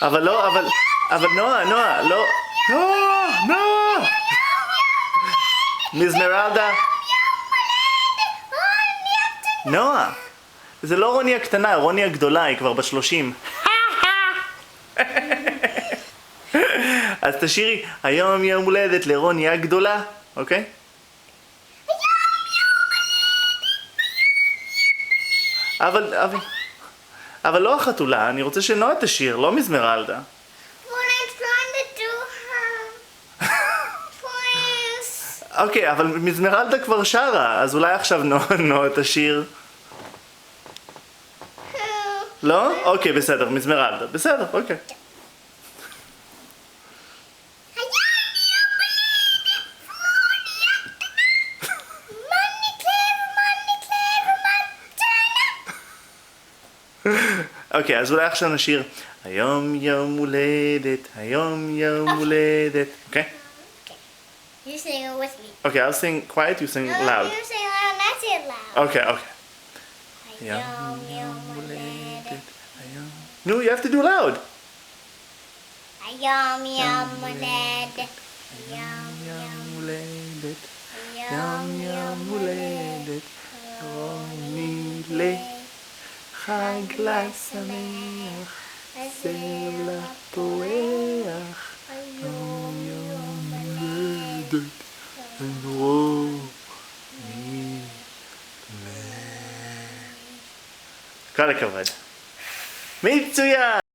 אבל לא, אבל נועה, לא. נועה! מזמרלדה. נועה! זה לא רוני הקטנה, רוני הגדולה, היא כבר ב-30. אז תשאירי, היום יום הולדת לרוני הגדולה, אוקיי? אבל לא החתולה, אני רוצה שנועה תשיר, לא מזמרלדה. אוקיי, אבל מזמרלדה כבר שרה, אז אולי עכשיו נועה תשיר. לא? אוקיי, בסדר, מזמרלדה. בסדר, אוקיי. אוקיי, אז אולי עכשיו נשיר היום יום הולדת, היום יום הולדת. אוקיי? You sing it with me. Okay, I'll sing quiet, you sing No, loud. you sing loud and I sing loud. Okay. Yum, yum, holiday. No, you have to do loud. Yum, yum, holiday. Yum, yum, הולדת, yum, yum, הולדת, רוני לחג לשמח, סלע פורח, יום יום הולדת, רוני כל הכבוד. מצוין!